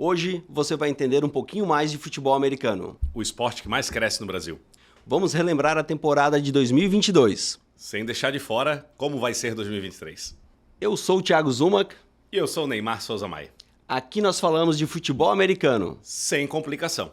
Hoje você vai entender um pouquinho mais de futebol americano. O esporte que mais cresce no Brasil. Vamos relembrar a temporada de 2022. Sem deixar de fora como vai ser 2023. Eu sou o Thiago Zumac. E eu sou o Neymar Souza Maia. Aqui nós falamos de futebol americano. Sem complicação.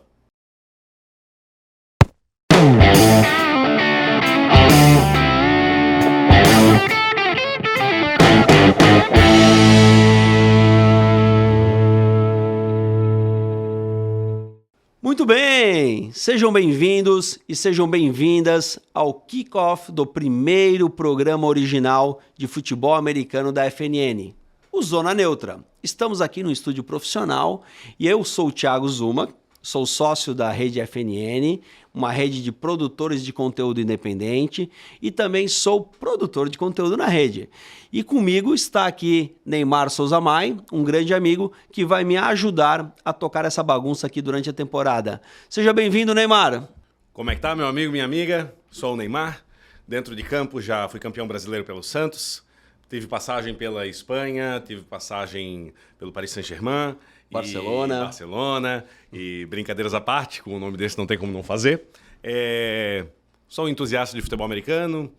Muito bem! Sejam bem-vindos e sejam bem-vindas ao kickoff do primeiro programa original de futebol americano da FNN, o Zona Neutra. Estamos aqui no estúdio profissional e eu sou o Thiago Zuma, sou sócio da rede FNN, uma rede de produtores de conteúdo independente e também sou produtor de conteúdo na rede. E comigo está aqui Neymar Souza Maia, um grande amigo que vai me ajudar a tocar essa bagunça aqui durante a temporada. Seja bem-vindo, Neymar. Como é que tá, meu amigo, minha amiga? Sou o Neymar. Dentro de campo já fui campeão brasileiro pelo Santos. Tive passagem pela Espanha, tive passagem pelo Paris Saint-Germain. Barcelona. E brincadeiras à parte, com o nome desse não tem como não fazer. Sou um entusiasta de futebol americano.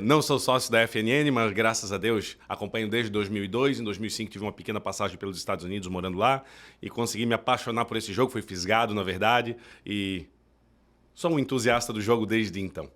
Não sou sócio da FNN, mas graças a Deus acompanho desde 2002. Em 2005 tive uma pequena passagem pelos Estados Unidos morando lá e consegui me apaixonar por esse jogo. Fui fisgado, na verdade, e sou um entusiasta do jogo desde então.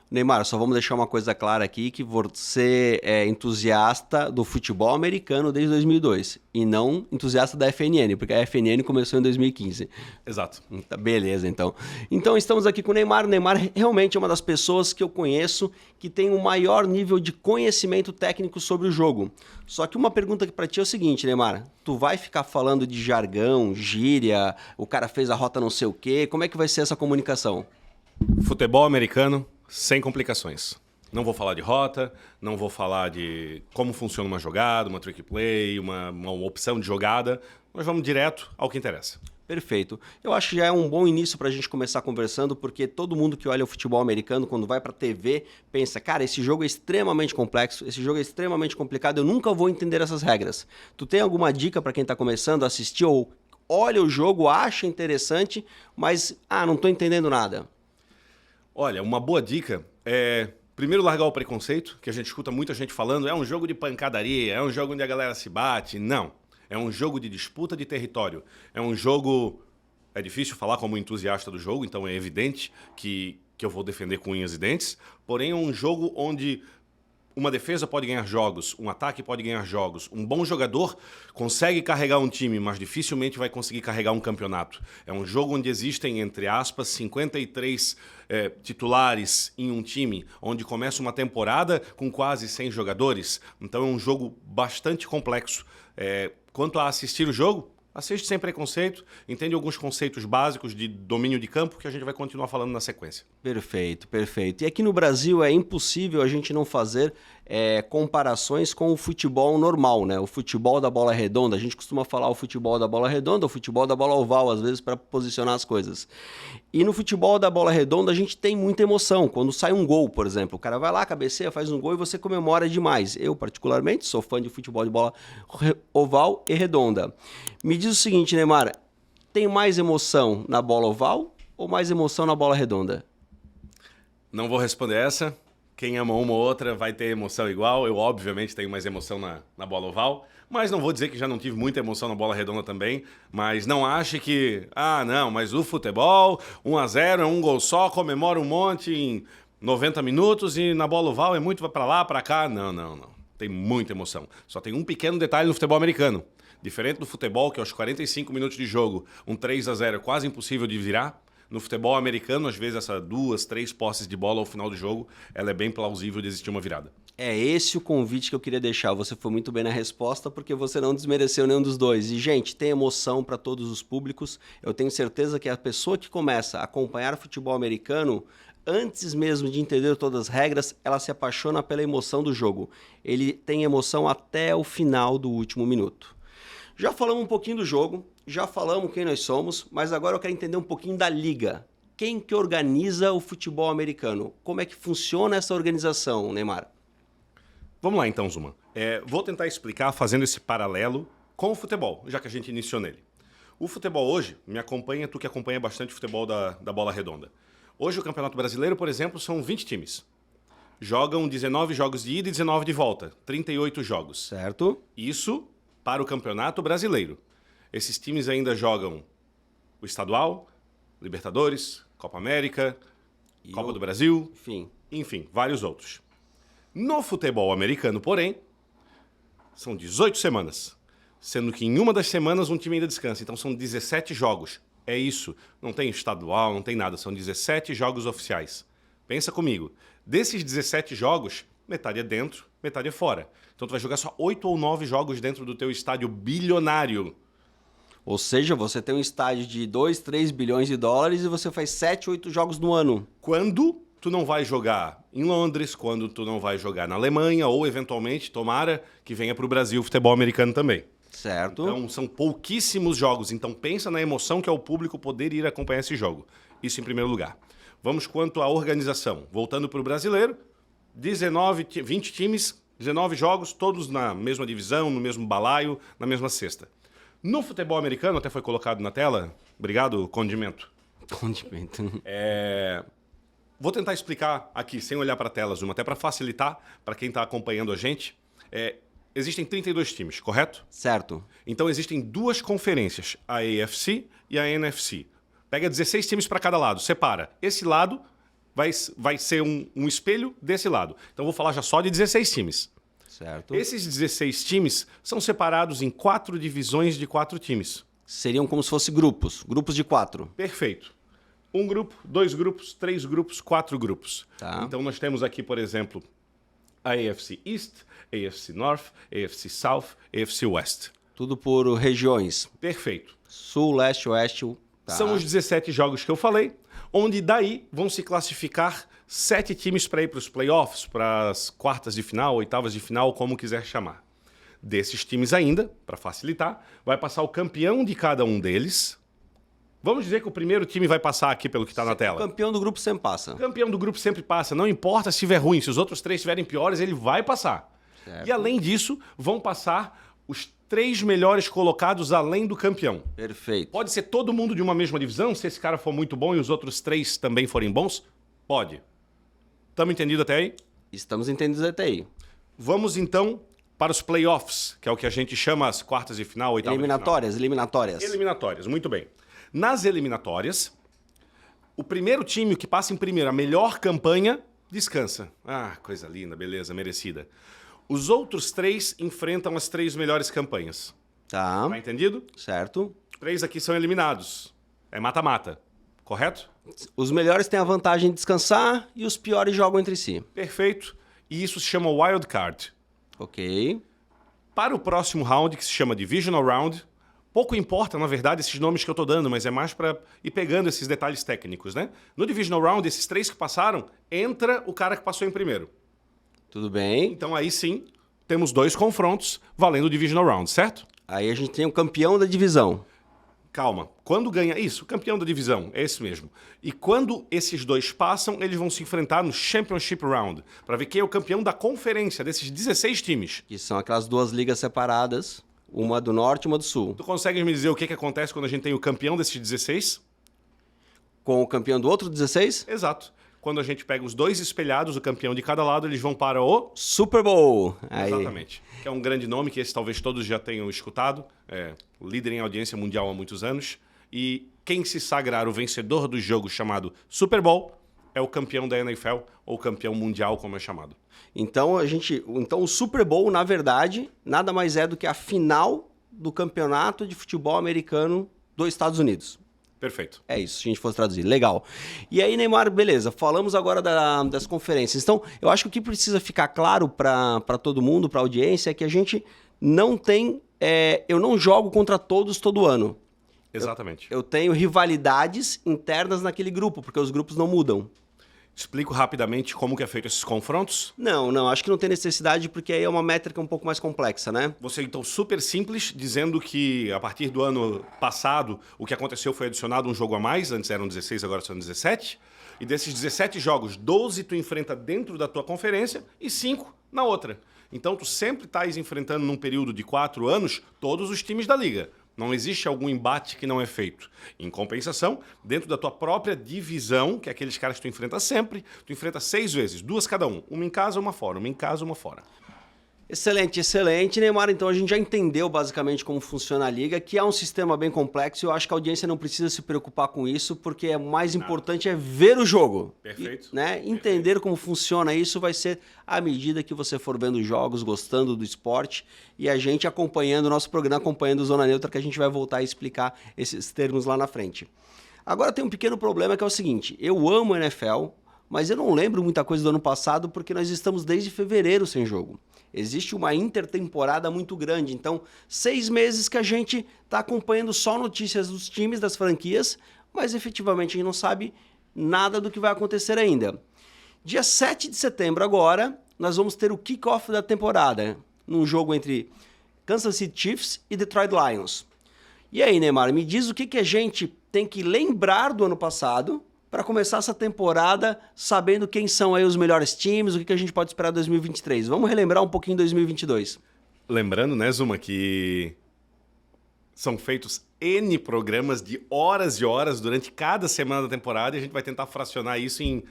Neymar, só vamos deixar uma coisa clara aqui, que você é entusiasta do futebol americano desde 2002 e não entusiasta da FNN, porque a FNN começou em 2015. Exato. Beleza, então. Então estamos aqui com o Neymar. O Neymar realmente é uma das pessoas que eu conheço que tem o maior nível de conhecimento técnico sobre o jogo. Só que uma pergunta aqui pra ti é o seguinte, Neymar. Tu vai ficar falando de jargão, gíria, o cara fez a rota não sei o quê, como é que vai ser essa comunicação? Futebol americano sem complicações. Não vou falar de rota, não vou falar de como funciona uma jogada, uma trick play, uma opção de jogada, mas vamos direto ao que interessa. Perfeito. Eu acho que já é um bom início para a gente começar conversando, porque todo mundo que olha o futebol americano, quando vai para a TV, pensa, cara, esse jogo é extremamente complexo, esse jogo é extremamente complicado, eu nunca vou entender essas regras. Tu tem alguma dica para quem está começando a assistir ou olha o jogo, acha interessante, mas, não estou entendendo nada? Olha, uma boa dica é, primeiro, largar o preconceito, que a gente escuta muita gente falando, é um jogo de pancadaria, é um jogo onde a galera se bate. Não, é um jogo de disputa de território. É um jogo... É difícil falar como entusiasta do jogo, então é evidente que eu vou defender com unhas e dentes, porém é um jogo onde uma defesa pode ganhar jogos, um ataque pode ganhar jogos. Um bom jogador consegue carregar um time, mas dificilmente vai conseguir carregar um campeonato. É um jogo onde existem, entre aspas, 53 titulares em um time, onde começa uma temporada com quase 100 jogadores. Então é um jogo bastante complexo. Quanto a assistir o jogo, assiste sem preconceito, entende alguns conceitos básicos de domínio de campo que a gente vai continuar falando na sequência. Perfeito, perfeito. E aqui no Brasil é impossível a gente não fazer comparações com o futebol normal, né? O futebol da bola redonda. A gente costuma falar o futebol da bola redonda, o futebol da bola oval, às vezes, para posicionar as coisas. E no futebol da bola redonda a gente tem muita emoção. Quando sai um gol, por exemplo, o cara vai lá, cabeceia, faz um gol e você comemora demais. Eu, particularmente, sou fã de futebol de bola oval e redonda. Me diz o seguinte, Neymar, tem mais emoção na bola oval ou mais emoção na bola redonda? Não vou responder essa. Quem ama uma ou outra vai ter emoção igual. Eu, obviamente, tenho mais emoção na bola oval, mas não vou dizer que já não tive muita emoção na bola redonda também. Mas não ache que, não, mas o futebol, 1-0, é um gol só, comemora um monte em 90 minutos e na bola oval é muito pra lá, pra cá. Não. Tem muita emoção. Só tem um pequeno detalhe no futebol americano. Diferente do futebol, que aos 45 minutos de jogo, um 3-0 é quase impossível de virar. No futebol americano, às vezes, essas 2, 3 posses de bola ao final do jogo, ela é bem plausível de existir uma virada. É esse o convite que eu queria deixar. Você foi muito bem na resposta, porque você não desmereceu nenhum dos dois. E, gente, tem emoção para todos os públicos. Eu tenho certeza que a pessoa que começa a acompanhar futebol americano, antes mesmo de entender todas as regras, ela se apaixona pela emoção do jogo. Ele tem emoção até o final do último minuto. Já falamos um pouquinho do jogo, já falamos quem nós somos, mas agora eu quero entender um pouquinho da liga. Quem que organiza o futebol americano? Como é que funciona essa organização, Neymar? Vamos lá então, Zuma. Vou tentar explicar fazendo esse paralelo com o futebol, já que a gente iniciou nele. O futebol hoje, me acompanha, tu que acompanha bastante o futebol da bola redonda. Hoje o Campeonato Brasileiro, por exemplo, são 20 times. Jogam 19 jogos de ida e 19 de volta. 38 jogos. Certo. Isso para o Campeonato Brasileiro. Esses times ainda jogam o Estadual, Libertadores, Copa América, Copa do Brasil, enfim, vários outros. No futebol americano, porém, são 18 semanas. Sendo que em uma das semanas um time ainda descansa. Então são 17 jogos. É isso. Não tem estadual, não tem nada. São 17 jogos oficiais. Pensa comigo. Desses 17 jogos, metade é dentro, metade é fora. Então tu vai jogar só 8 ou 9 jogos dentro do teu estádio bilionário. Ou seja, você tem um estádio de 2, 3 bilhões de dólares e você faz 7, 8 jogos no ano. Quando tu não vai jogar em Londres, quando tu não vai jogar na Alemanha ou, eventualmente, tomara que venha para o Brasil o futebol americano também. Certo. Então, são pouquíssimos jogos. Então, pensa na emoção que é o público poder ir acompanhar esse jogo. Isso em primeiro lugar. Vamos quanto à organização. Voltando para o brasileiro, 20 times, 19 jogos, todos na mesma divisão, no mesmo balaio, na mesma cesta. No futebol americano, até foi colocado na tela, obrigado, Condimento. Condimento. Vou tentar explicar aqui, sem olhar para a tela, Zoom, até para facilitar para quem está acompanhando a gente. Existem 32 times, correto? Certo. Então existem duas conferências, a AFC e a NFC. Pega 16 times para cada lado, separa. Esse lado vai ser um espelho desse lado. Então vou falar já só de 16 times. Certo. Esses 16 times são separados em 4 divisões de 4 times. Seriam como se fossem grupos de 4. Perfeito. 1 grupo, 2 grupos, 3 grupos, 4 grupos. Tá. Então nós temos aqui, por exemplo, a AFC East, AFC North, AFC South, AFC West. Tudo por regiões. Perfeito. Sul, leste, oeste. Tá. São os 17 jogos que eu falei, onde daí vão se classificar 7 times para ir para os playoffs, para as quartas de final, oitavas de final, como quiser chamar. Desses times ainda, para facilitar, vai passar o campeão de cada um deles. Vamos dizer que o primeiro time vai passar aqui pelo que está na tela. O campeão do grupo sempre passa. O campeão do grupo sempre passa. Não importa se estiver ruim, se os outros 3 estiverem piores, ele vai passar. Certo. E além disso, vão passar os 3 melhores colocados além do campeão. Perfeito. Pode ser todo mundo de uma mesma divisão, se esse cara for muito bom e os outros 3 também forem bons? Pode. Estamos entendidos até aí? Estamos entendidos até aí. Vamos então para os playoffs, que é o que a gente chama as quartas de final, oitavas Eliminatórias. Eliminatórias, muito bem. Nas eliminatórias, o primeiro time que passa em primeiro, a melhor campanha, descansa. Ah, coisa linda, beleza, merecida. Os outros 3 enfrentam as 3 melhores campanhas. Tá. Tá entendido? Certo. 3 aqui são eliminados. É mata-mata, correto? Os melhores têm a vantagem de descansar e os piores jogam entre si. Perfeito. E isso se chama wild card. Ok. Para o próximo round, que se chama Divisional Round, pouco importa, na verdade, esses nomes que eu estou dando, mas é mais para ir pegando esses detalhes técnicos, né? No Divisional Round, esses 3 que passaram, entra o cara que passou em primeiro. Tudo bem. Então aí sim, temos 2 confrontos valendo o Divisional Round, certo? Aí a gente tem o campeão da divisão. Calma. Quando ganha... Isso, o campeão da divisão, é esse mesmo. E quando esses 2 passam, eles vão se enfrentar no Championship Round, para ver quem é o campeão da conferência, desses 16 times. Que são aquelas 2 ligas separadas, uma do norte e uma do sul. Tu consegue me dizer o que acontece quando a gente tem o campeão desses 16? Com o campeão do outro 16? Exato. Quando a gente pega os 2 espelhados, o campeão de cada lado, eles vão para o... Super Bowl. Aí. Exatamente. Que é um grande nome, que esse talvez todos já tenham escutado. É líder em audiência mundial há muitos anos. E quem se sagrar o vencedor do jogo chamado Super Bowl é o campeão da NFL, ou campeão mundial, como é chamado. Então, o Super Bowl, na verdade, nada mais é do que a final do campeonato de futebol americano dos Estados Unidos. Perfeito. É isso, se a gente fosse traduzir. Legal. E aí, Neymar, beleza, falamos agora das conferências. Então, eu acho que o que precisa ficar claro para todo mundo, para a audiência, é que a gente não tem... eu não jogo contra todos todo ano. Exatamente. Eu tenho rivalidades internas naquele grupo, porque os grupos não mudam. Explico rapidamente como que é feito esses confrontos? Não, acho que não tem necessidade, porque aí é uma métrica um pouco mais complexa, né? Você, então, super simples, dizendo que a partir do ano passado, o que aconteceu foi adicionado um jogo a mais, antes eram 16, agora são 17, e desses 17 jogos, 12 tu enfrenta dentro da tua conferência e 5 na outra. Então, tu sempre estás enfrentando num período de 4 anos todos os times da liga. Não existe algum embate que não é feito. Em compensação, dentro da tua própria divisão, que é aqueles caras que tu enfrenta sempre, tu enfrenta 6 vezes, 2 cada um. Uma em casa, uma fora. Uma em casa, uma fora. Excelente, excelente, Neymar. Então a gente já entendeu basicamente como funciona a liga, que é um sistema bem complexo. Eu acho que a audiência não precisa se preocupar com isso, porque o mais importante é ver o jogo. Perfeito. Né? Entender como funciona isso vai ser à medida que você for vendo os jogos, gostando do esporte e a gente acompanhando o nosso programa, acompanhando o Zona Neutra, que a gente vai voltar a explicar esses termos lá na frente. Agora tem um pequeno problema que é o seguinte: eu amo a NFL, mas eu não lembro muita coisa do ano passado porque nós estamos desde fevereiro sem jogo. Existe uma intertemporada muito grande, então 6 meses que a gente está acompanhando só notícias dos times, das franquias, mas efetivamente a gente não sabe nada do que vai acontecer ainda. Dia 7 de setembro agora, nós vamos ter o kickoff da temporada, num jogo entre Kansas City Chiefs e Detroit Lions. E aí, Neymar, me diz o que a gente tem que lembrar do ano passado para começar essa temporada sabendo quem são aí os melhores times, o que a gente pode esperar em 2023. Vamos relembrar um pouquinho 2022. Lembrando, né, Zuma, que são feitos N programas de horas e horas durante cada semana da temporada e a gente vai tentar fracionar isso em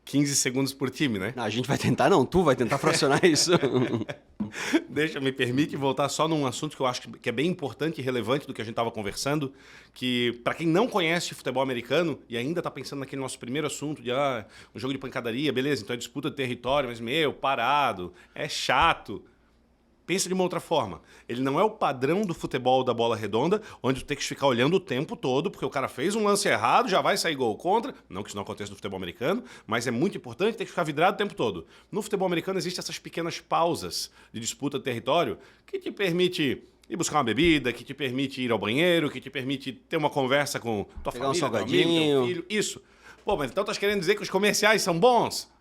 15 segundos por time, né? Não, a gente vai tentar não, tu vai tentar fracionar isso. Me permite voltar só num assunto que eu acho que é bem importante e relevante do que a gente estava conversando, que para quem não conhece futebol americano e ainda está pensando naquele nosso primeiro assunto de um jogo de pancadaria, beleza, então é disputa de território, mas parado, é chato. Pensa de uma outra forma. Ele não é o padrão do futebol da bola redonda, onde tu tem que ficar olhando o tempo todo, porque o cara fez um lance errado, já vai sair gol contra. Não que isso não aconteça no futebol americano, mas é muito importante ter que ficar vidrado o tempo todo. No futebol americano existem essas pequenas pausas de disputa de território que te permite ir buscar uma bebida, que te permite ir ao banheiro, que te permite ter uma conversa com tua pegar família, um teu amigo, teu filho. Isso. Pô, mas então estás querendo dizer que os comerciais são bons?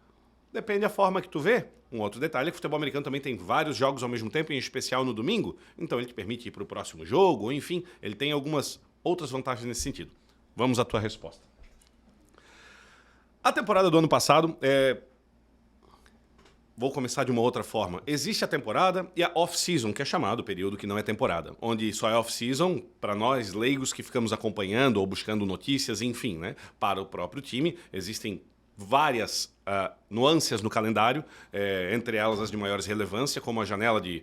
Depende da forma que tu vê. Um outro detalhe é que o futebol americano também tem vários jogos ao mesmo tempo, em especial no domingo, então ele te permite ir para o próximo jogo, ou enfim, ele tem algumas outras vantagens nesse sentido. Vamos à tua resposta. A temporada do ano passado, vou começar de uma outra forma. Existe a temporada e a off-season, que é chamado o período que não é temporada, onde só é off-season para nós leigos que ficamos acompanhando ou buscando notícias, enfim, né? Para o próprio time, existem várias nuances no calendário, entre elas as de maiores relevância, como a janela de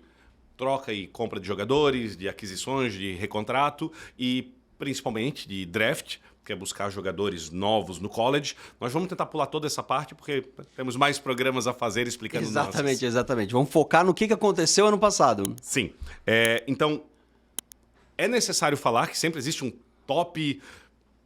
troca e compra de jogadores, de aquisições, de recontrato e principalmente de draft, que é buscar jogadores novos no college. Nós vamos tentar pular toda essa parte porque temos mais programas a fazer explicando Exatamente, exatamente. Vamos focar no que aconteceu ano passado. Sim. Então, é necessário falar que sempre existe um top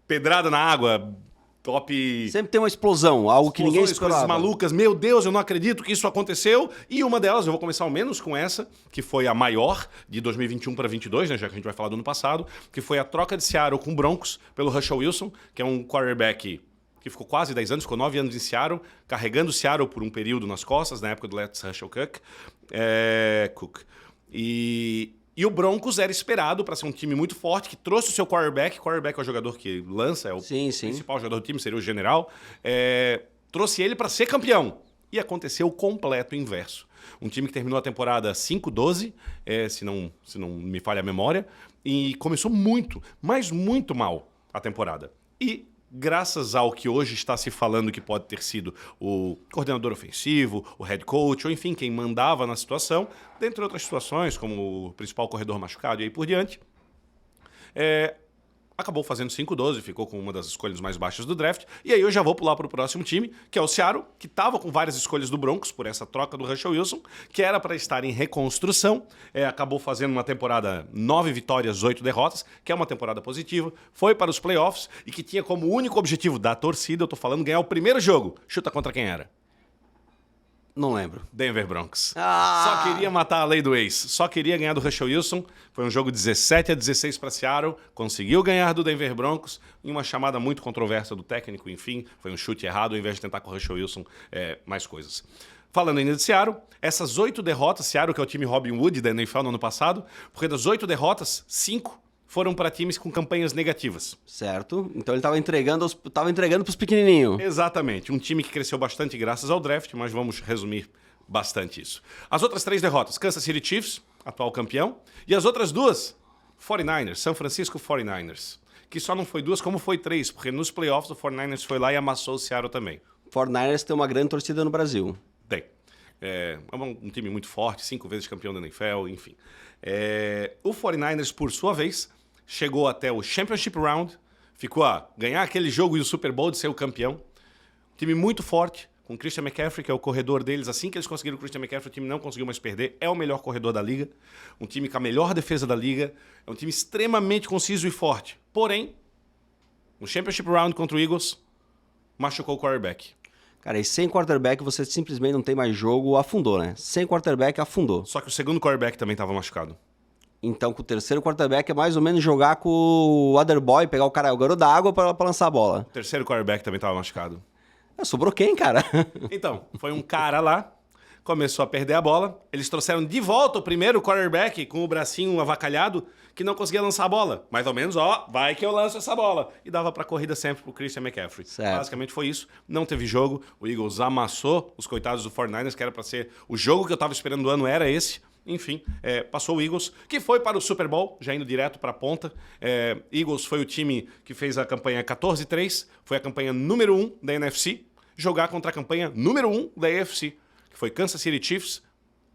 pedrada na água, top... Sempre tem uma explosão, algo que ninguém esperava. Coisas malucas. Meu Deus, eu não acredito que isso aconteceu. E uma delas, eu vou começar ao menos com essa, que foi a maior de 2021 para 2022, né, já que a gente vai falar do ano passado, que foi a troca de Seattle com o Broncos pelo Russell Wilson, que é um quarterback que ficou quase 10 anos, ficou 9 anos em Seattle, carregando Seattle por um período nas costas, na época do Let's Russell Cook. E o Broncos era esperado para ser um time muito forte, que trouxe o seu quarterback. Quarterback é o jogador que lança, é o principal jogador do time, seria o general. Trouxe ele para ser campeão. E aconteceu o completo inverso. Um time que terminou a temporada 5-12, se não me falha a memória, e começou muito, mas muito mal a temporada. E graças ao que hoje está se falando que pode ter sido o coordenador ofensivo, o head coach, ou enfim, quem mandava na situação, dentre outras situações, como o principal corredor machucado e aí por diante, acabou fazendo 5-12, ficou com uma das escolhas mais baixas do draft. E aí eu já vou pular para o próximo time, que é o Seattle, que estava com várias escolhas do Broncos por essa troca do Russell Wilson, que era para estar em reconstrução. Acabou fazendo uma temporada 9 vitórias, 8 derrotas, que é uma temporada positiva. Foi para os playoffs e que tinha como único objetivo da torcida, eu tô falando, ganhar o primeiro jogo. Chuta contra quem era? Não lembro. Denver Broncos. Só queria matar a lei do ex. Só queria ganhar do Russell Wilson. Foi um jogo 17-16 para Seattle. Conseguiu ganhar do Denver Broncos em uma chamada muito controversa do técnico. Enfim, foi um chute errado ao invés de tentar com o Russell Wilson mais coisas. Falando ainda de Seattle, essas 8 derrotas, Seattle que é o time Robin Hood da NFL no ano passado, porque das 8 derrotas, 5 foram para times com campanhas negativas. Certo. Então ele estava entregando para os pequenininhos. Exatamente. Um time que cresceu bastante graças ao draft, mas vamos resumir bastante isso. As outras 3 derrotas, Kansas City Chiefs, atual campeão, e as outras 2, 49ers, San Francisco 49ers. Que só não foi 2, como foi 3, porque nos playoffs o 49ers foi lá e amassou o Seattle também. 49ers tem uma grande torcida no Brasil. Tem. É um time muito forte, 5 vezes campeão da NFL, enfim. O 49ers, por sua vez, chegou até o Championship Round, ficou a ganhar aquele jogo e o Super Bowl de ser o campeão. Time muito forte, com o Christian McCaffrey, que é o corredor deles. Assim que eles conseguiram o Christian McCaffrey, o time não conseguiu mais perder. É o melhor corredor da liga. Um time com a melhor defesa da liga. É um time extremamente conciso e forte. Porém, no Championship Round contra o Eagles, machucou o quarterback. Cara, e sem quarterback você simplesmente não tem mais jogo, afundou, né? Sem quarterback, afundou. Só que o segundo quarterback também estava machucado. Então, com o terceiro quarterback é mais ou menos jogar com o other boy, pegar o garoto da água pra lançar a bola. O terceiro quarterback também estava machucado. Sobrou quem, cara? Então, foi um cara lá, começou a perder a bola. Eles trouxeram de volta o primeiro quarterback com o bracinho avacalhado, que não conseguia lançar a bola. Mais ou menos, vai que eu lanço essa bola. E dava pra corrida sempre pro Christian McCaffrey. Certo. Basicamente foi isso. Não teve jogo. O Eagles amassou os coitados do 49ers, que era pra ser o jogo que eu tava esperando do ano, era esse. Enfim, passou o Eagles, que foi para o Super Bowl, já indo direto para a ponta. Eagles foi o time que fez a campanha 14-3, foi a campanha número 1 da NFC, jogar contra a campanha número 1 da AFC, que foi Kansas City Chiefs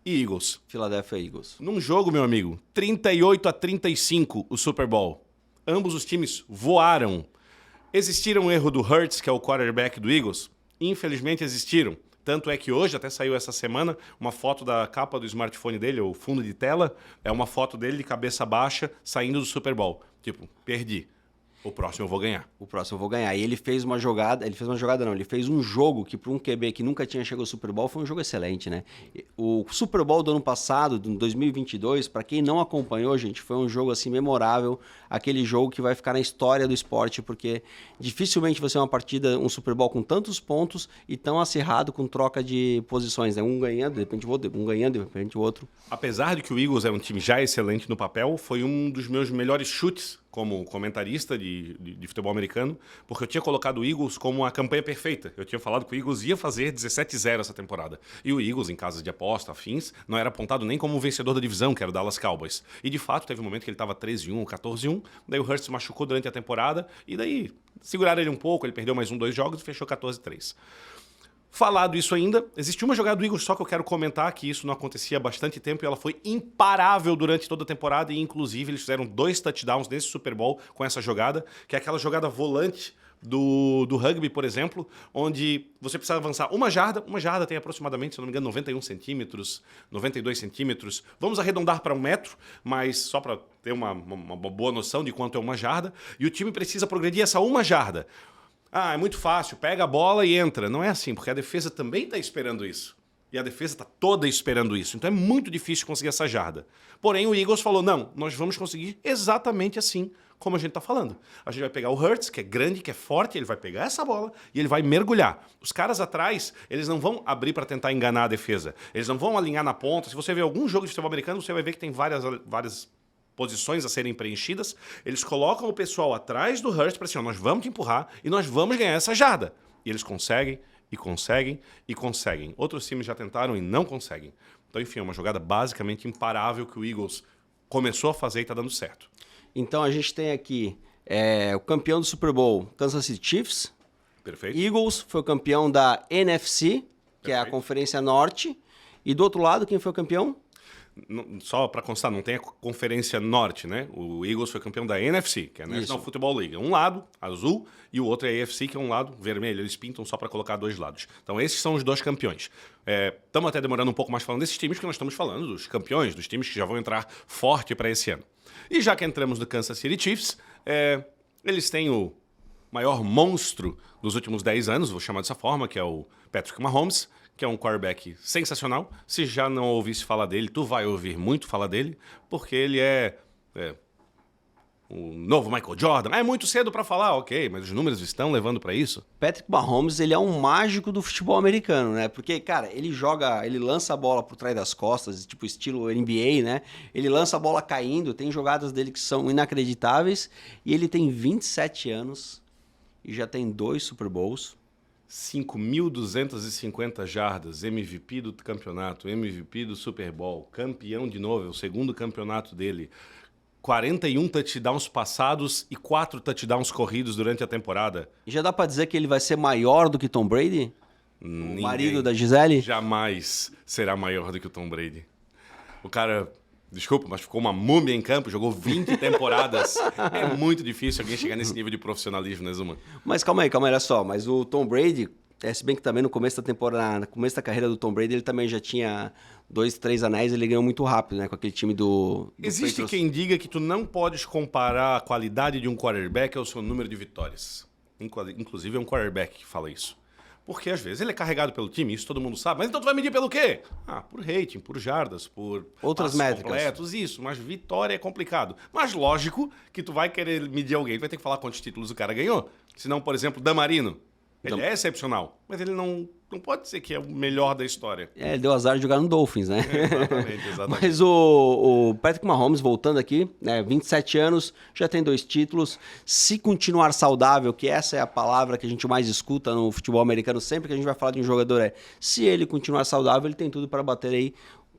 e Eagles. Philadelphia Eagles. Num jogo, meu amigo, 38-35 o Super Bowl. Ambos os times voaram. Existiram um erro do Hurts, que é o quarterback do Eagles? Infelizmente existiram. Tanto é que hoje, até saiu essa semana, uma foto da capa do smartphone dele, o fundo de tela, é uma foto dele de cabeça baixa saindo do Super Bowl. Tipo, perdi. O próximo eu vou ganhar. O próximo eu vou ganhar. E ele fez uma jogada, ele fez um jogo que para um QB que nunca tinha chegado ao Super Bowl foi um jogo excelente, né? O Super Bowl do ano passado, de 2022, para quem não acompanhou, gente, foi um jogo assim memorável, aquele jogo que vai ficar na história do esporte, porque dificilmente vai ser uma partida, um Super Bowl com tantos pontos e tão acirrado com troca de posições, né? Um ganhando, de repente o outro, um ganhando, de repente o outro. Apesar de que o Eagles é um time já excelente no papel, foi um dos meus melhores chutes como comentarista de futebol americano, porque eu tinha colocado o Eagles como a campanha perfeita. Eu tinha falado que o Eagles ia fazer 17-0 essa temporada. E o Eagles, em casas de aposta, afins, não era apontado nem como o vencedor da divisão, que era o Dallas Cowboys. E, de fato, teve um momento que ele estava 13-1 ou 14-1, daí o Hurts se machucou durante a temporada, e daí seguraram ele um pouco, ele perdeu mais 2 jogos e fechou 14-3. Falado isso ainda, existe uma jogada do Eagles só que eu quero comentar, que isso não acontecia há bastante tempo e ela foi imparável durante toda a temporada e inclusive eles fizeram 2 touchdowns nesse Super Bowl com essa jogada, que é aquela jogada volante do rugby, por exemplo, onde você precisa avançar uma jarda tem aproximadamente, se não me engano, 91 centímetros, 92 centímetros, vamos arredondar para 1 metro, mas só para ter uma boa noção de quanto é uma jarda, e o time precisa progredir essa 1 jarda. É muito fácil, pega a bola e entra. Não é assim, porque a defesa também está esperando isso. E a defesa está toda esperando isso. Então é muito difícil conseguir essa jarda. Porém, o Eagles falou, não, nós vamos conseguir exatamente assim como a gente está falando. A gente vai pegar o Hurts, que é grande, que é forte, ele vai pegar essa bola e ele vai mergulhar. Os caras atrás, eles não vão abrir para tentar enganar a defesa. Eles não vão alinhar na ponta. Se você ver algum jogo de futebol americano, você vai ver que tem várias posições a serem preenchidas, eles colocam o pessoal atrás do Hurts para assim, nós vamos te empurrar e nós vamos ganhar essa jarda. E eles conseguem, e conseguem, e conseguem. Outros times já tentaram e não conseguem. Então, enfim, é uma jogada basicamente imparável que o Eagles começou a fazer e está dando certo. Então, a gente tem aqui o campeão do Super Bowl, Kansas City Chiefs. Perfeito. Eagles foi o campeão da NFC, que é a Conferência Norte. E do outro lado, quem foi o campeão? Só para constar, não tem a Conferência Norte, né? O Eagles foi campeão da NFC, que é a National Football League. Um lado, azul, e o outro é a AFC, que é um lado vermelho. Eles pintam só para colocar 2 lados. Então, esses são os 2 campeões. Estamos até demorando um pouco mais falando desses times, que nós estamos falando dos campeões, dos times que já vão entrar forte para esse ano. E já que entramos no Kansas City Chiefs, eles têm o maior monstro dos últimos 10 anos, vou chamar dessa forma, que é o Patrick Mahomes, que é um quarterback sensacional. Se já não ouvisse falar dele, tu vai ouvir muito falar dele, porque ele é o novo Michael Jordan. É muito cedo para falar, ok, mas os números estão levando para isso. Patrick Mahomes, ele é um mágico do futebol americano, né? Porque, cara, ele lança a bola por trás das costas, tipo estilo NBA, né? Ele lança a bola caindo, tem jogadas dele que são inacreditáveis, e ele tem 27 anos e já tem 2 Super Bowls. 5.250 jardas, MVP do campeonato, MVP do Super Bowl, campeão de novo, é o segundo campeonato dele. 41 touchdowns passados e 4 touchdowns corridos durante a temporada. E já dá pra dizer que ele vai ser maior do que Tom Brady? O marido da Gisele? Jamais será maior do que o Tom Brady. O cara, desculpa, mas ficou uma múmia em campo, jogou 20 temporadas. É muito difícil alguém chegar nesse nível de profissionalismo, né, Zuma? Mas calma aí, olha só. Mas o Tom Brady, se bem que também no começo da temporada, no começo da carreira do Tom Brady, ele também já tinha 2, 3 anéis, ele ganhou muito rápido, né? Com aquele time do Existe Patriots. quem diga que tu não podes comparar a qualidade de um quarterback ao seu número de vitórias. Inclusive é um quarterback que fala isso. Porque às vezes ele é carregado pelo time, isso todo mundo sabe. Mas então tu vai medir pelo quê? Por rating, por jardas, por outras passes métricas completos, isso. Mas vitória é complicado. Mas lógico que tu vai querer medir alguém, tu vai ter que falar quantos títulos o cara ganhou. Senão, por exemplo, Damarino. Ele é excepcional, mas ele não pode dizer que é o melhor da história. Ele deu azar de jogar no Dolphins, né? Exatamente. Mas o Patrick Mahomes, voltando aqui, né, 27 anos, já tem 2 títulos. Se continuar saudável, que essa é a palavra que a gente mais escuta no futebol americano, sempre que a gente vai falar de um jogador se ele continuar saudável, ele tem tudo para bater aí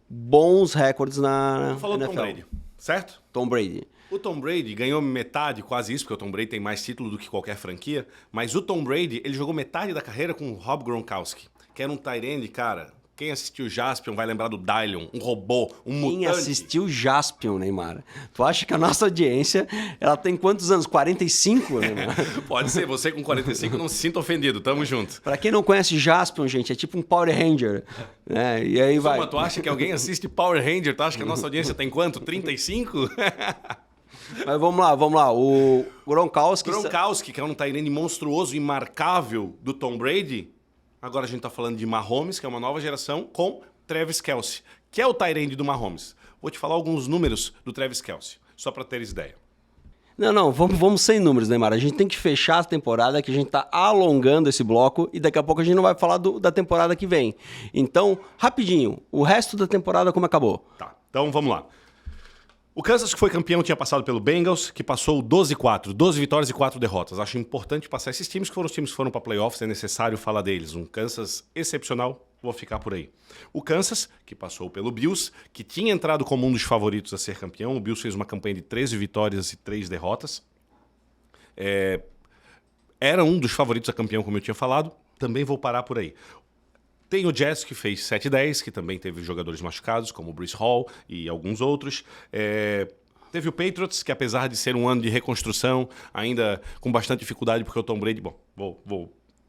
bons recordes na Falou do NFL. Tom Brady, certo? Tom Brady. O Tom Brady ganhou metade, quase isso, porque o Tom Brady tem mais título do que qualquer franquia, mas o Tom Brady, ele jogou metade da carreira com o Rob Gronkowski, que era um tight end, cara. Quem assistiu Jaspion vai lembrar do Dylion, um robô, um mutante. Quem assistiu Jaspion, Neymar? Tu acha que a nossa audiência, ela tem quantos anos? 45, Neymar? Pode ser, você com 45 não se sinta ofendido, tamo junto. Pra quem não conhece Jaspion, gente, é tipo um Power Ranger, né? E aí vai... Mas tu acha que alguém assiste Power Ranger? Tu acha que a nossa audiência tem quanto? 35? Mas vamos lá. O Gronkowski... Gronkowski, que é um tight end monstruoso, imarcável do Tom Brady. Agora a gente tá falando de Mahomes, que é uma nova geração, com Travis Kelce, que é o tight end do Mahomes. Vou te falar alguns números do Travis Kelce, só para teres ideia. Não, vamos sem números, Neymar. A gente tem que fechar a temporada, que a gente tá alongando esse bloco e daqui a pouco a gente não vai falar da temporada que vem. Então, rapidinho, o resto da temporada como acabou? Tá, então vamos lá. O Kansas, que foi campeão, tinha passado pelo Bengals, que passou 12-4, 12 vitórias e 4 derrotas. Acho importante passar esses times, que foram os times que foram para playoffs, é necessário falar deles. Um Kansas excepcional, vou ficar por aí. O Kansas, que passou pelo Bills, que tinha entrado como um dos favoritos a ser campeão. O Bills fez uma campanha de 13 vitórias e 3 derrotas. Era um dos favoritos a campeão, como eu tinha falado. Também vou parar por aí. Tem o Jets, que fez 7-10, que também teve jogadores machucados, como o Breece Hall e alguns outros. Teve o Patriots, que apesar de ser um ano de reconstrução, ainda com bastante dificuldade, porque o Tom Brady... Bom,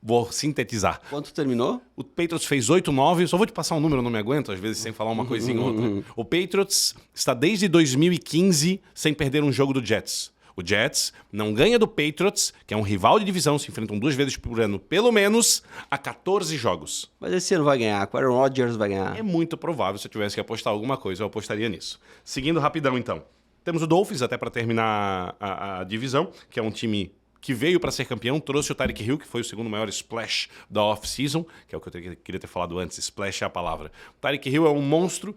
vou sintetizar. Quanto terminou? O Patriots fez 8-9. Só vou te passar um número, eu não me aguento, às vezes, sem falar uma coisinha ou outra. O Patriots está desde 2015 sem perder um jogo do Jets. O Jets não ganha do Patriots, que é um rival de divisão, se enfrentam 2 vezes por ano, pelo menos, há 14 jogos. Mas esse ano vai ganhar, o Aaron Rodgers vai ganhar. É muito provável, se eu tivesse que apostar alguma coisa, eu apostaria nisso. Seguindo rapidão, então. Temos o Dolphins, até para terminar a divisão, que é um time que veio para ser campeão, trouxe o Tyreek Hill, que foi o segundo maior splash da off-season, que é o que eu queria ter falado antes, splash é a palavra. O Tyreek Hill é um monstro,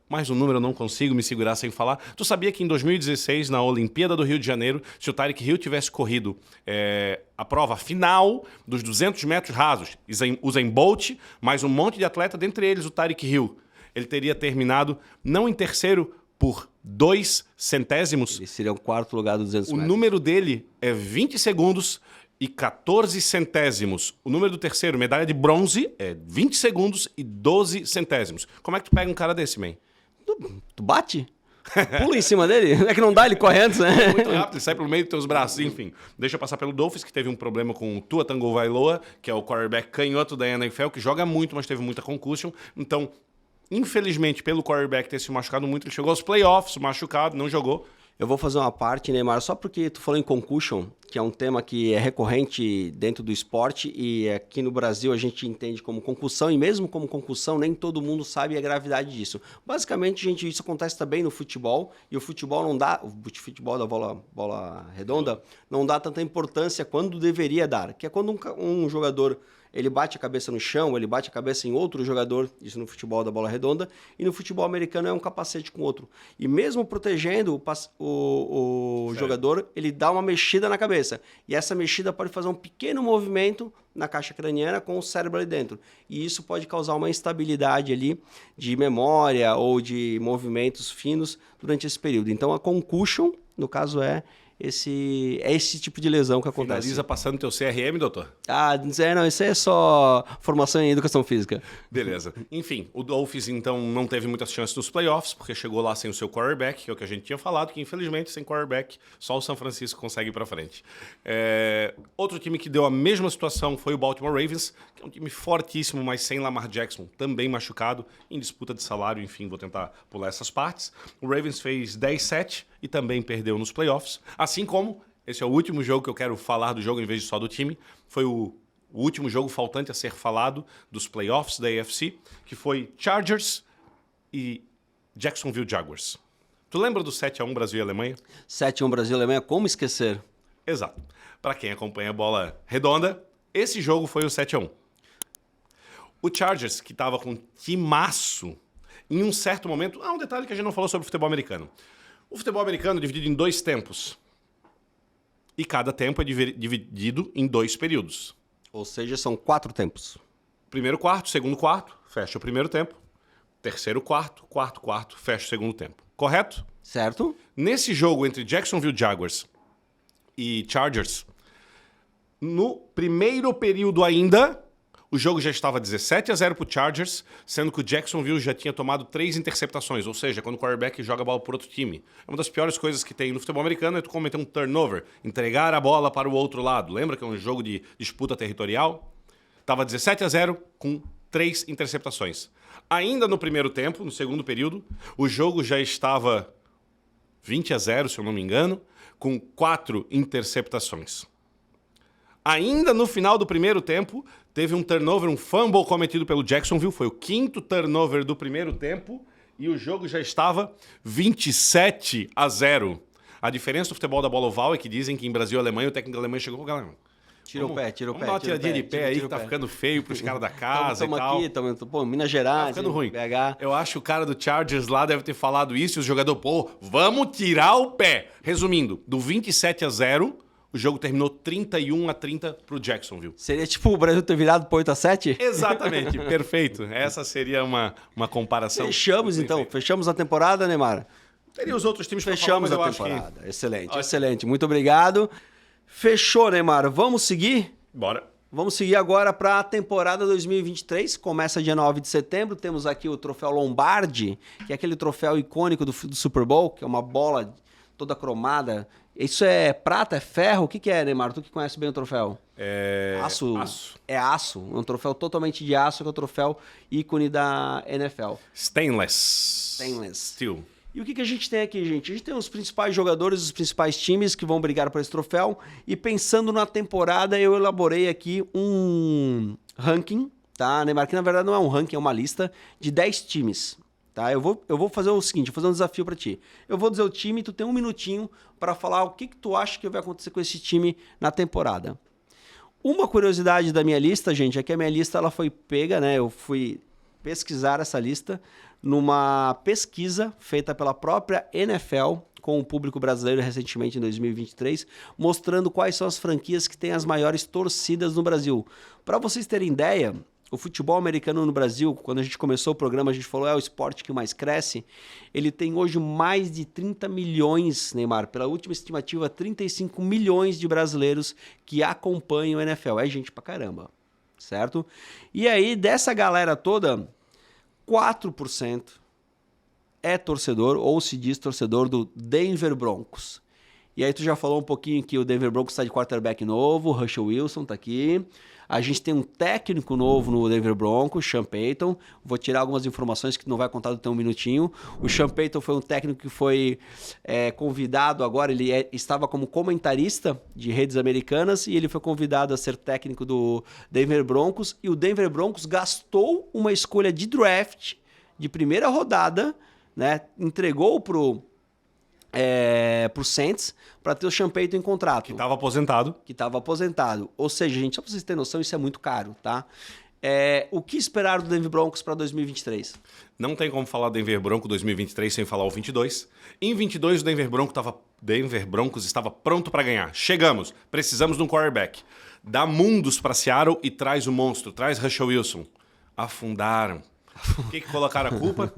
mais um número eu não consigo me segurar sem falar. Tu sabia que em 2016, na Olimpíada do Rio de Janeiro, se o Tyreek Hill tivesse corrido a prova final dos 200 metros rasos, Usain Bolt, mais um monte de atleta, dentre eles o Tyreek Hill, ele teria terminado não em terceiro por 2 centésimos. Ele seria o 4º lugar dos 200 metros. O número dele é 20 segundos e 14 centésimos. O número do terceiro, medalha de bronze, é 20 segundos e 12 centésimos. Como é que tu pega um cara desse, man? Tu bate? Pula em cima dele? É que não dá, ele corre antes, né? É muito rápido, ele sai pelo meio dos teus braços, enfim. Deixa eu passar pelo Dolphins, que teve um problema com o Tua Tagovailoa, que é o quarterback canhoto da NFL, que joga muito, mas teve muita concussion. Então, infelizmente, pelo quarterback ter se machucado muito, ele chegou aos playoffs machucado, não jogou. Eu vou fazer uma parte, Neymar, só porque tu falou em concussion, que é um tema que é recorrente dentro do esporte e aqui no Brasil a gente entende como concussão e mesmo como concussão nem todo mundo sabe a gravidade disso. Basicamente, gente, isso acontece também no futebol e o futebol não dá, o futebol da bola redonda não dá tanta importância quando deveria dar, que é quando um jogador ele bate a cabeça no chão, ele bate a cabeça em outro jogador, isso no futebol da bola redonda, e no futebol americano é um capacete com outro. E mesmo protegendo o jogador, ele dá uma mexida na cabeça. E essa mexida pode fazer um pequeno movimento na caixa craniana com o cérebro ali dentro. E isso pode causar uma instabilidade ali de memória ou de movimentos finos durante esse período. Então a concussion, no caso, é esse tipo de lesão que acontece. Finaliza passando teu CRM, doutor? Não, isso aí é só formação em educação física. Beleza. Enfim, o Dolphins, então, não teve muitas chances nos playoffs, porque chegou lá sem o seu quarterback, que é o que a gente tinha falado, que infelizmente, sem quarterback, só o São Francisco consegue ir pra frente. Outro time que deu a mesma situação foi o Baltimore Ravens, que é um time fortíssimo, mas sem Lamar Jackson, também machucado, em disputa de salário, enfim, vou tentar pular essas partes. O Ravens fez 10-7 e também perdeu nos playoffs. Assim como, esse é o último jogo que eu quero falar do jogo em vez de só do time, foi o último jogo faltante a ser falado dos playoffs da AFC, que foi Chargers e Jacksonville Jaguars. Tu lembra do 7-1 Brasil e Alemanha? 7-1 Brasil e Alemanha, como esquecer? Exato. Para quem acompanha a bola redonda, esse jogo foi o 7-1. O Chargers, que estava com timaço, em um certo momento... um detalhe que a gente não falou sobre o futebol americano. O futebol americano é dividido em 2 tempos. E cada tempo é dividido em 2 períodos. Ou seja, são 4 tempos. Primeiro quarto, segundo quarto, fecha o primeiro tempo. Terceiro quarto, quarto quarto, fecha o segundo tempo. Correto? Certo. Nesse jogo entre Jacksonville Jaguars e Chargers, no primeiro período ainda, o jogo já estava 17-0 para o Chargers, sendo que o Jacksonville já tinha tomado 3 interceptações, ou seja, quando o quarterback joga a bola por outro time. É uma das piores coisas que tem no futebol americano é tu cometer um turnover, entregar a bola para o outro lado. Lembra que é um jogo de disputa territorial? Estava 17-0 com 3 interceptações. Ainda no primeiro tempo, no segundo período, o jogo já estava 20-0, se eu não me engano, com 4 interceptações. Ainda no final do primeiro tempo, teve um turnover, um fumble cometido pelo Jacksonville. Foi o 5º turnover do primeiro tempo e o jogo já estava 27-0. A diferença do futebol da bola oval é que dizem que em Brasil e Alemanha o técnico da Alemanha chegou... Galera, tira o pé. Vamos dar uma tiradinha de pé aí que tá ficando feio pros caras da casa e tal. Pô, Minas Gerais, tá ficando ruim. BH. Eu acho que o cara do Chargers lá deve ter falado isso e o jogador, vamos tirar o pé. Resumindo, do 27-0... o jogo terminou 31-30 pro Jacksonville. Seria tipo o Brasil ter virado pro 8-7? Exatamente, perfeito. Essa seria uma comparação. Fechamos a temporada, Neymar? Teria os outros times para falar, mas eu temporada. Acho que... Excelente. Muito obrigado. Fechou, Neymar. Vamos seguir? Bora. Vamos seguir agora para a temporada 2023. Começa dia 9 de setembro. Temos aqui o troféu Lombardi, que é aquele troféu icônico do Super Bowl, que é uma bola toda cromada. Isso é prata, é ferro? O que é, Neymar? Tu que conhece bem o troféu? Aço. É aço. É um troféu totalmente de aço, que é o troféu ícone da NFL. Stainless Steel. E o que a gente tem aqui, gente? A gente tem os principais jogadores, os principais times que vão brigar por esse troféu. E pensando na temporada, eu elaborei aqui um ranking, tá, Neymar? Que na verdade não é um ranking, é uma lista de 10 times. Tá? Eu vou fazer o seguinte, vou fazer um desafio para ti. Eu vou dizer o time e tu tem 1 minutinho para falar o que tu acha que vai acontecer com esse time na temporada. Uma curiosidade da minha lista, gente, é que a minha lista ela foi pega, né? Eu fui pesquisar essa lista numa pesquisa feita pela própria NFL com o público brasileiro recentemente em 2023, mostrando quais são as franquias que têm as maiores torcidas no Brasil. Para vocês terem ideia, o futebol americano no Brasil, quando a gente começou o programa, a gente falou é o esporte que mais cresce. Ele tem hoje mais de 30 milhões, Neymar. Pela última estimativa, 35 milhões de brasileiros que acompanham o NFL. É gente pra caramba, certo? E aí, dessa galera toda, 4% é torcedor ou se diz torcedor do Denver Broncos. E aí tu já falou um pouquinho que o Denver Broncos está de quarterback novo, o Russell Wilson tá aqui. A gente tem um técnico novo no Denver Broncos, Sean Payton. Vou tirar algumas informações que não vai contar até 1 minutinho. O Sean Payton foi um técnico que foi convidado agora, ele estava como comentarista de redes americanas e ele foi convidado a ser técnico do Denver Broncos. E o Denver Broncos gastou uma escolha de draft de primeira rodada, né? Entregou pro pro Saints para ter o Sean Payton em contrato. Que estava aposentado. Que estava aposentado. Ou seja, gente, só para vocês terem noção, isso é muito caro, tá? O que esperar do Denver Broncos para 2023? Não tem como falar Denver Broncos 2023 sem falar o 22. Em 22, o Denver Broncos estava pronto para ganhar. Chegamos. Precisamos de um quarterback. Dá mundos para Seattle e traz o monstro. Traz Russell Wilson. Afundaram. O que colocaram a culpa?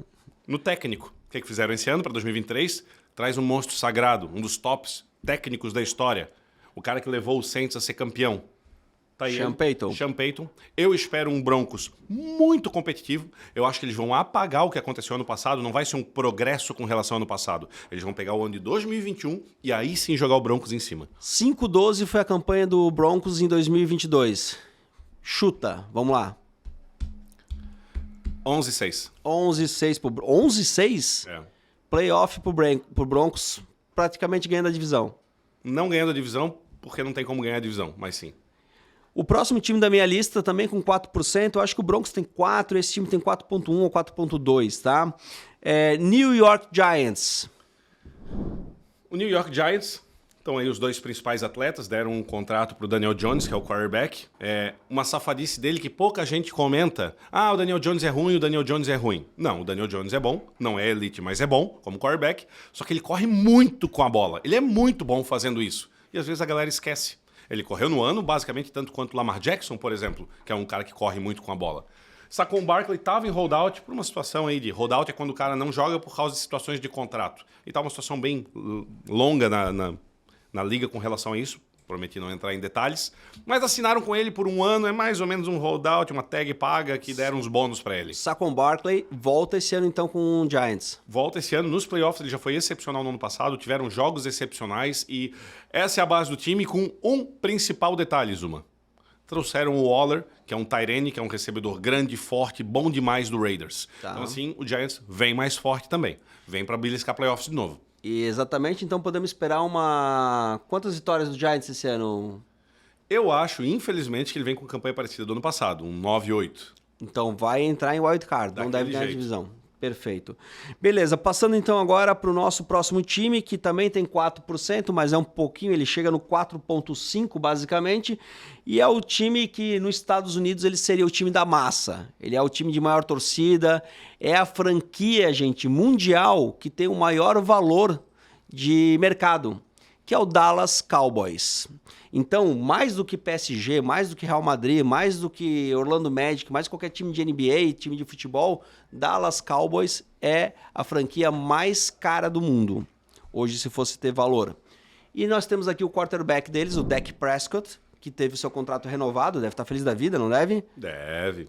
No técnico. O que fizeram esse ano para 2023? Traz um monstro sagrado. Um dos tops técnicos da história. O cara que levou o Saints a ser campeão. Tá aí, Sean Payton. Sean Payton. Eu espero um Broncos muito competitivo. Eu acho que eles vão apagar o que aconteceu ano passado. Não vai ser um progresso com relação ao ano passado. Eles vão pegar o ano de 2021 e aí sim jogar o Broncos em cima. 5-12 foi a campanha do Broncos em 2022. Chuta, vamos lá. 11-6. 11-6 pro 11-6? Playoff pro Broncos, praticamente ganhando a divisão. Não ganhando a divisão, porque não tem como ganhar a divisão, mas sim. O próximo time da minha lista também com 4%, eu acho que o Broncos tem 4, esse time tem 4.1 ou 4.2, tá? New York Giants. O New York Giants, estão aí os dois principais atletas, deram um contrato para o Daniel Jones, que é o quarterback. Uma safadice dele que pouca gente comenta. O Daniel Jones é ruim, o Daniel Jones é ruim. Não, o Daniel Jones é bom, não é elite, mas é bom como quarterback. Só que ele corre muito com a bola, ele é muito bom fazendo isso. E às vezes a galera esquece. Ele correu no ano, basicamente, tanto quanto o Lamar Jackson, por exemplo, que é um cara que corre muito com a bola. Saquon Barkley estava em holdout por uma situação aí de... Holdout é quando o cara não joga por causa de situações de contrato. E estava uma situação bem longa na liga com relação a isso. Prometi não entrar em detalhes. Mas assinaram com ele por um ano, é mais ou menos um holdout, uma tag paga que deram uns bônus para ele. Saquon Barkley volta esse ano então com o Giants. Volta esse ano. Nos playoffs ele já foi excepcional no ano passado, tiveram jogos excepcionais e essa é a base do time com um principal detalhe, Zuma. Trouxeram o Waller, que é um tight end, que é um recebedor grande, forte, bom demais do Raiders. Tá. Então assim, o Giants vem mais forte também. Vem para beliscar playoffs de novo. E exatamente, então podemos esperar quantas vitórias do Giants esse ano? Eu acho, infelizmente, que ele vem com campanha parecida do ano passado, um 9-8. Então vai entrar em wildcard, não deve ganhar a jeito. divisão. Perfeito. Beleza, passando então agora para o nosso próximo time, que também tem 4%, mas é um pouquinho, ele chega no 4,5% basicamente, e é o time que nos Estados Unidos ele seria o time da massa, ele é o time de maior torcida, é a franquia, gente, mundial que tem o maior valor de mercado, que é o Dallas Cowboys. Então, mais do que PSG, mais do que Real Madrid, mais do que Orlando Magic, mais qualquer time de NBA, time de futebol, Dallas Cowboys é a franquia mais cara do mundo, hoje se fosse ter valor. E nós temos aqui o quarterback deles, o Dak Prescott, que teve o seu contrato renovado, deve estar feliz da vida, não deve? Deve.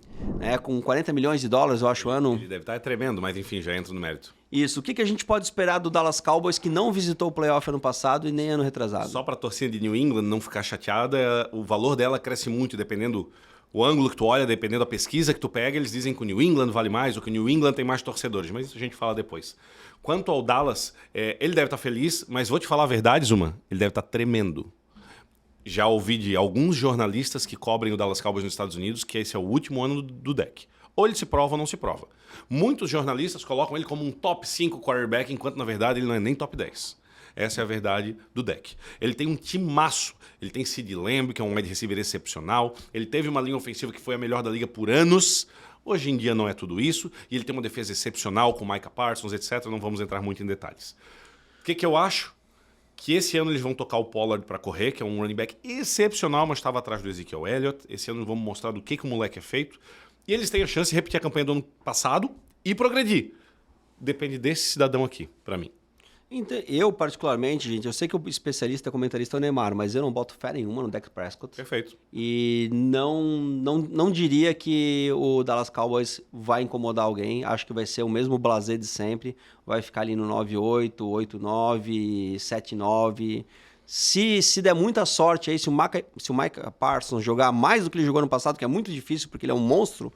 Com 40 milhões de dólares, eu acho, ano. Ele deve estar tremendo, mas enfim, já entra no mérito. Isso. O que a gente pode esperar do Dallas Cowboys, que não visitou o playoff ano passado e nem ano retrasado? Só para a torcida de New England não ficar chateada, o valor dela cresce muito, dependendo o ângulo que tu olha, dependendo da pesquisa que tu pega, eles dizem que o New England vale mais, ou que o New England tem mais torcedores, mas isso a gente fala depois. Quanto ao Dallas, ele deve estar feliz, mas vou te falar a verdade, Zuma, ele deve estar tremendo. Já ouvi de alguns jornalistas que cobrem o Dallas Cowboys nos Estados Unidos que esse é o último ano do Dak. Ou ele se prova ou não se prova. Muitos jornalistas colocam ele como um top 5 quarterback, enquanto na verdade ele não é nem top 10. Essa é a verdade do Dak. Ele tem um timaço. Ele tem CeeDee Lamb, que é um wide receiver excepcional. Ele teve uma linha ofensiva que foi a melhor da liga por anos. Hoje em dia não é tudo isso. E ele tem uma defesa excepcional com Micah Parsons, etc. Não vamos entrar muito em detalhes. O que eu acho? Que esse ano eles vão tocar o Pollard para correr, que é um running back excepcional, mas estava atrás do Ezekiel Elliott. Esse ano vamos mostrar do que o moleque é feito. E eles têm a chance de repetir a campanha do ano passado e progredir. Depende desse cidadão aqui, para mim. Então, eu, particularmente, gente, eu sei que o especialista comentarista é o Neymar, mas eu não boto fé nenhuma no Dak Prescott. Perfeito. E não diria que o Dallas Cowboys vai incomodar alguém. Acho que vai ser o mesmo blasé de sempre. Vai ficar ali no 9-8, 8-9, 7-9. Se der muita sorte aí, se o Micah Parsons jogar mais do que ele jogou no passado, que é muito difícil porque ele é um monstro,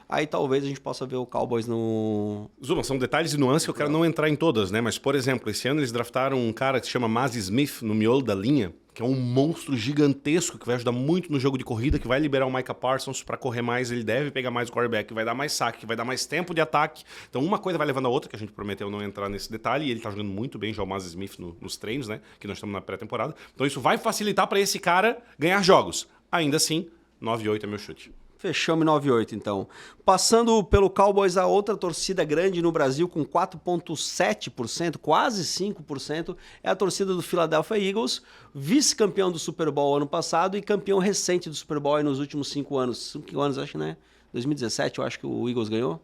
aí talvez a gente possa ver o Cowboys no... Zuma, são detalhes e nuances que eu quero não entrar em todas, né? Mas, por exemplo, esse ano eles draftaram um cara que se chama Mazzie Smith no miolo da linha, que é um monstro gigantesco que vai ajudar muito no jogo de corrida, que vai liberar o Micah Parsons para correr mais, ele deve pegar mais o quarterback, vai dar mais saque, vai dar mais tempo de ataque. Então uma coisa vai levando a outra, que a gente prometeu não entrar nesse detalhe, e ele tá jogando muito bem já o Maz Smith nos treinos, né, que nós estamos na pré-temporada. Então isso vai facilitar para esse cara ganhar jogos. Ainda assim, 9-8 é meu chute. Fechamos em 9-8, então. Passando pelo Cowboys, a outra torcida grande no Brasil, com 4,7%, quase 5%, é a torcida do Philadelphia Eagles, vice-campeão do Super Bowl ano passado e campeão recente do Super Bowl nos últimos 5 anos. 5 anos, acho, né? 2017, eu acho que o Eagles ganhou.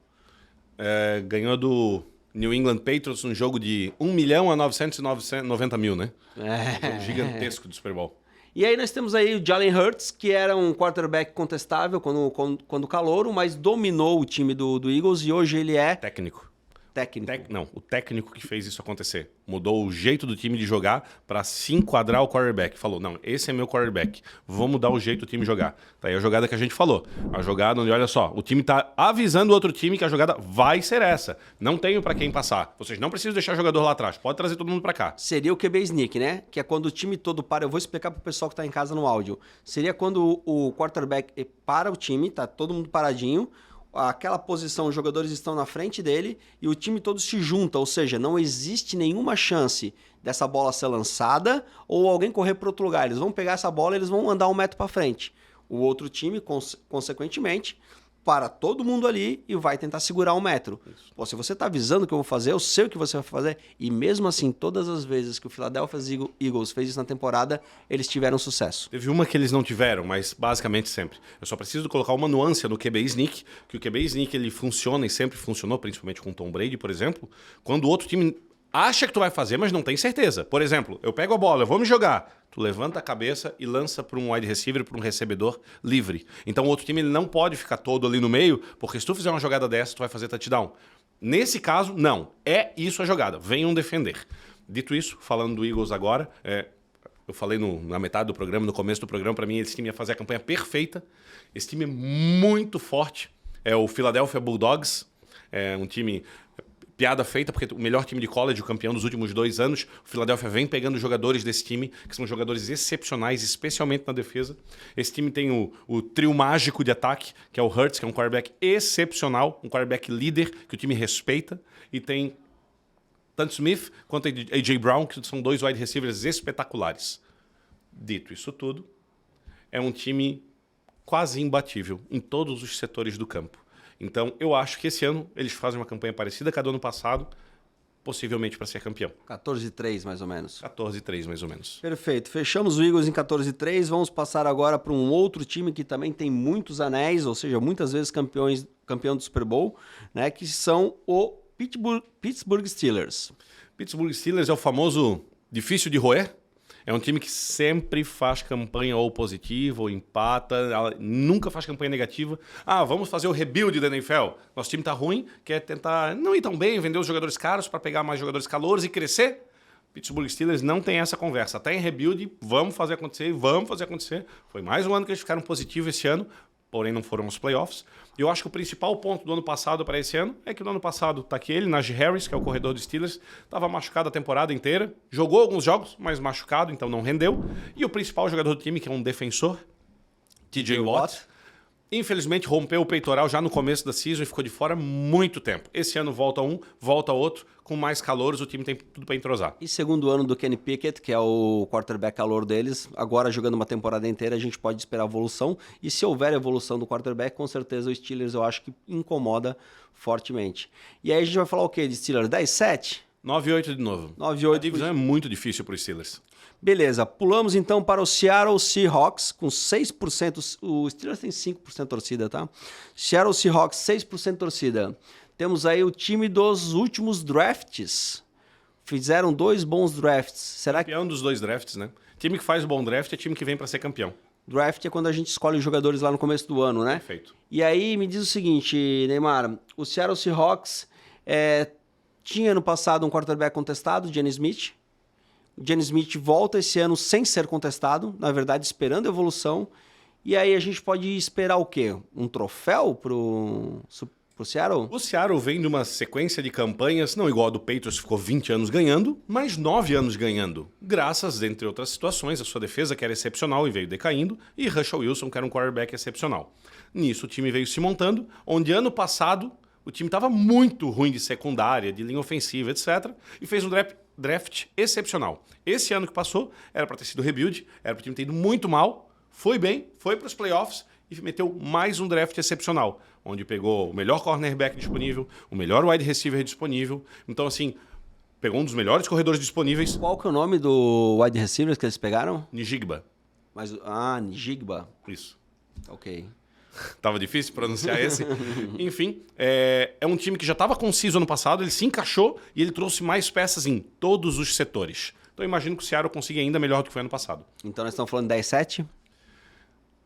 Ganhou do New England Patriots um jogo de 1 milhão a 990 mil, né? Um jogo gigantesco do Super Bowl. E aí nós temos aí o Jalen Hurts, que era um quarterback contestável quando calouro, mas dominou o time do Eagles e hoje ele é... Técnico. Técnico. O técnico que fez isso acontecer. Mudou o jeito do time de jogar para se enquadrar o quarterback. Falou, não, esse é meu quarterback. Vou mudar o jeito do time jogar. Tá aí a jogada que a gente falou. A jogada onde, olha só, o time tá avisando o outro time que a jogada vai ser essa. Não tenho para quem passar. Vocês não precisam deixar o jogador lá atrás. Pode trazer todo mundo para cá. Seria o QB sneak, né? Que é quando o time todo para. Eu vou explicar pro pessoal que tá em casa no áudio. Seria quando o quarterback para o time, tá todo mundo paradinho. Aquela posição, os jogadores estão na frente dele e o time todo se junta, ou seja, não existe nenhuma chance dessa bola ser lançada ou alguém correr para outro lugar. Eles vão pegar essa bola e eles vão andar 1 metro para frente. O outro time, consequentemente, para todo mundo ali e vai tentar segurar 1 metro. Pô, se você está avisando o que eu vou fazer, eu sei o que você vai fazer. E mesmo assim, todas as vezes que o Philadelphia Eagles fez isso na temporada, eles tiveram sucesso. Teve uma que eles não tiveram, mas basicamente sempre. Eu só preciso colocar uma nuance no QB sneak, que o QB sneak ele funciona e sempre funcionou, principalmente com o Tom Brady, por exemplo, quando o outro time acha que tu vai fazer, mas não tem certeza. Por exemplo, eu pego a bola, eu vou me jogar. Tu levanta a cabeça e lança para um wide receiver, para um recebedor livre. Então o outro time ele não pode ficar todo ali no meio, porque se tu fizer uma jogada dessa, tu vai fazer touchdown. Nesse caso, não. É isso a jogada. Venham defender. Dito isso, falando do Eagles agora, eu falei na metade do programa, no começo do programa, para mim esse time ia fazer a campanha perfeita. Esse time é muito forte. É o Philadelphia Bulldogs. É um time... Piada feita, porque o melhor time de college, o campeão dos últimos 2 anos, o Philadelphia vem pegando jogadores desse time, que são jogadores excepcionais, especialmente na defesa. Esse time tem o trio mágico de ataque, que é o Hurts, que é um quarterback excepcional, um quarterback líder, que o time respeita. E tem tanto Smith quanto A.J. Brown, que são 2 wide receivers espetaculares. Dito isso tudo, é um time quase imbatível em todos os setores do campo. Então, eu acho que esse ano eles fazem uma campanha parecida com a do ano passado, possivelmente para ser campeão. 14-3, mais ou menos. 14-3, mais ou menos. Perfeito. Fechamos o Eagles em 14-3. Vamos passar agora para um outro time que também tem muitos anéis, ou seja, muitas vezes campeão do Super Bowl, né, que são o Pittsburgh Steelers. Pittsburgh Steelers é o famoso difícil de roer. É um time que sempre faz campanha ou positiva ou empata, nunca faz campanha negativa. Vamos fazer o rebuild da NFL. Nosso time tá ruim, quer tentar não ir tão bem, vender os jogadores caros para pegar mais jogadores calouros e crescer. Pittsburgh Steelers não tem essa conversa. Até em rebuild, vamos fazer acontecer. Foi mais um ano que eles ficaram positivos esse ano, porém não foram aos playoffs. E eu acho que o principal ponto do ano passado para esse ano é que no ano passado tá aqui ele, Najee Harris, que é o corredor dos Steelers, estava machucado a temporada inteira, jogou alguns jogos, mas machucado, então não rendeu. E o principal jogador do time, que é um defensor, TJ Watt, infelizmente rompeu o peitoral já no começo da season e ficou de fora muito tempo. Esse ano volta um, volta outro, com mais calouros, o time tem tudo para entrosar. E segundo ano do Kenny Pickett, que é o quarterback calouro deles, agora jogando uma temporada inteira, a gente pode esperar evolução. E se houver evolução do quarterback, com certeza o Steelers eu acho que incomoda fortemente. E aí a gente vai falar o quê de Steelers? 10-7? 9-8 de novo. 9-8. A divisão é muito difícil para os Steelers. Beleza, pulamos então para o Seattle Seahawks com 6%, o Steelers tem 5% torcida, tá? Seattle Seahawks, 6% torcida. Temos aí o time dos últimos drafts. Fizeram 2 bons drafts. Será que... Campeão dos 2 drafts, né? Time que faz bom draft é time que vem para ser campeão. Draft é quando a gente escolhe os jogadores lá no começo do ano, né? Perfeito. E aí me diz o seguinte, Neymar, o Seattle Seahawks tinha no passado um quarterback contestado, Geno Smith. O Geno Smith volta esse ano sem ser contestado, na verdade esperando a evolução. E aí a gente pode esperar o quê? Um troféu pro pro Seattle? O Seattle vem de uma sequência de campanhas, não igual a do Patriots, ficou 20 anos ganhando, mas 9 anos ganhando. Graças, entre outras situações, a sua defesa, que era excepcional e veio decaindo, e Russell Wilson, que era um quarterback excepcional. Nisso o time veio se montando, onde ano passado o time estava muito ruim de secundária, de linha ofensiva, etc. E fez um draft excepcional. Esse ano que passou, era para ter sido rebuild, era para o time ter ido muito mal, foi bem, foi para os playoffs e meteu mais um draft excepcional, onde pegou o melhor cornerback disponível, o melhor wide receiver disponível. Então, assim, pegou um dos melhores corredores disponíveis. Qual que é o nome do wide receiver que eles pegaram? Njigba. Njigba. Isso. Ok. Tava difícil pronunciar esse. Enfim, é um time que já estava conciso ano passado, ele se encaixou e ele trouxe mais peças em todos os setores. Então eu imagino que o Seattle consiga ainda melhor do que foi ano passado. Então nós estamos falando 10-7?